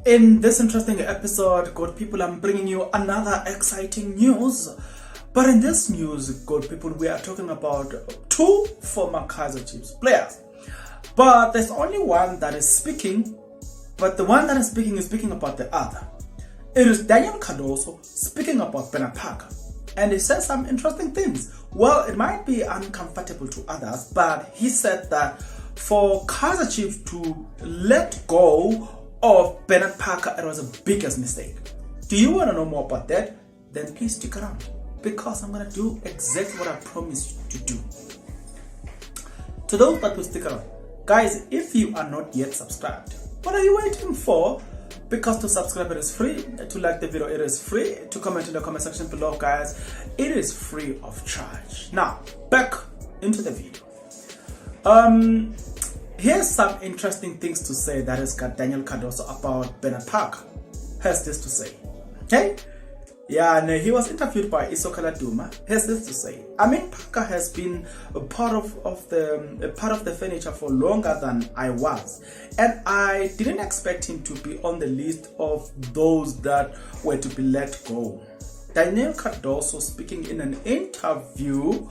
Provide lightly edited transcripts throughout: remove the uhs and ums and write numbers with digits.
In this interesting episode, good people, I'm bringing you another exciting news. But in this news, good people, we are talking about two former Kaizer Chiefs players. But there's only one that is speaking, but the one that is speaking about the other. It is Daniel CARDOSO speaking about Bernard Parker. And he said some interesting things. Well, it might be uncomfortable to others, but he said that for Kaizer Chiefs to let go of Bernard Parker, it was the biggest mistake. Do you want to know more about that? Then please stick around, because I'm going to do exactly what I promised you to do. To those that will stick around, guys, if you are not yet subscribed, what are you waiting for? Because to subscribe, it is free. To like the video, it is free. To comment in the comment section below, guys, it is free of charge. Now, back into the video. Here's some interesting things to say that has got Daniel CARDOSO about Bernard Parker. Has this to say. Okay? Yeah, and he was interviewed by Isokala Duma. Has this to say. I mean, Parker has been a part of the furniture for longer than I was, and I didn't expect him to be on the list of those that were to be let go. Daniel CARDOSO speaking in an interview.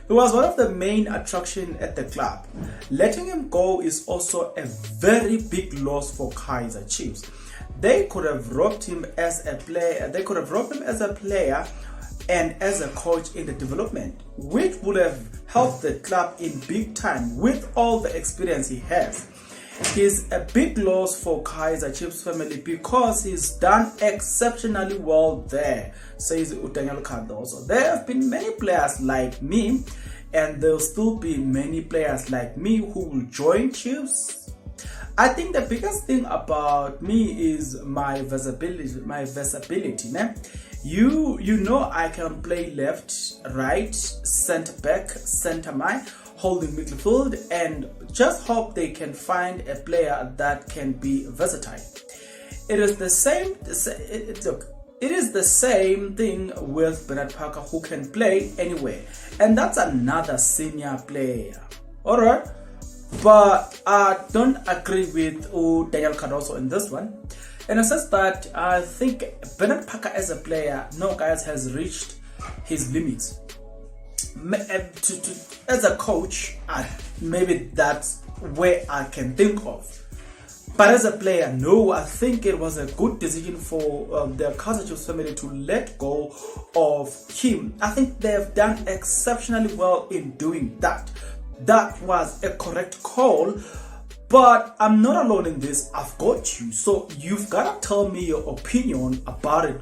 He was one of the main attractions at the club. Letting him go is also a very big loss for Kaizer Chiefs. They could have robbed him as a player. They could have robbed him as a player and as a coach in the development, which would have helped the club in big time with all the experience he has. He's a big loss for Kaizer Chiefs family because he's done exceptionally well there, says Daniel CARDOSO. There have been many players like me, and there'll still be many players like me who will join Chiefs. I think the biggest thing about me is my versatility. You know I can play left, right, center back, center mid, holding midfield, and just hope they can find a player that can be versatile. It is the same. It is the same thing with Bernard Parker, who can play anywhere, and that's another senior player. All right. But I don't agree with Daniel CARDOSO in this one. In a sense that I think Bernard Parker as a player, no guys, has reached his limits. As a coach, maybe that's where I can think of. But as a player, no, I think it was a good decision for the Kaizer Chiefs family to let go of him. I think they have done exceptionally well in doing that. That was a correct call, but I'm not alone in this. I've got you, so you've got to tell me your opinion about it.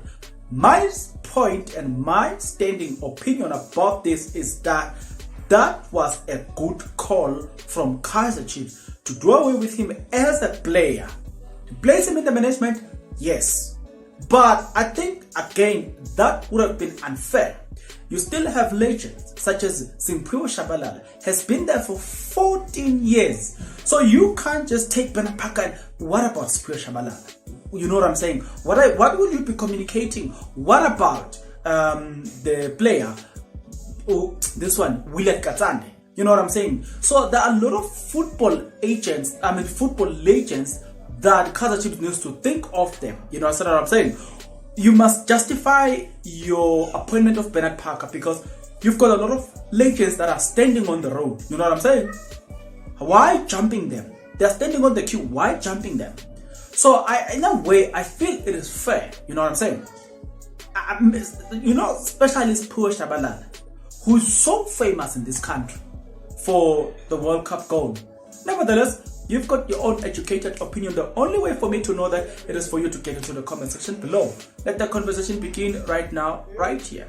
My point and my standing opinion about this is that that was a good call from Kaizer Chiefs to do away with him as a player. To place him in the management, yes, but I think again that would have been unfair. You still have legends such as Simphiwe Tshabalala, has been there for 14 years. So you can't just take Bernard Parker and what about Simphiwe Tshabalala? You know what I'm saying? What will you be communicating? What about the player? Oh, this one, William Katsande. You know what I'm saying? So there are a lot of football legends that Kaizer Chiefs needs to think of them. You know what I'm saying? You must justify your appointment of Bernard Parker because you've got a lot of legends that are standing on the road. You know what I'm saying? Why jumping them? They're standing on the queue. Why jumping them? So in a way, I feel it is fair. You know what I'm saying? Especially Simphiwe Tshabalala, who's so famous in this country for the World Cup goal. Nevertheless, you've got your own educated opinion. The only way for me to know that it is for you to get into the comment section below. Let the conversation begin right now, right here.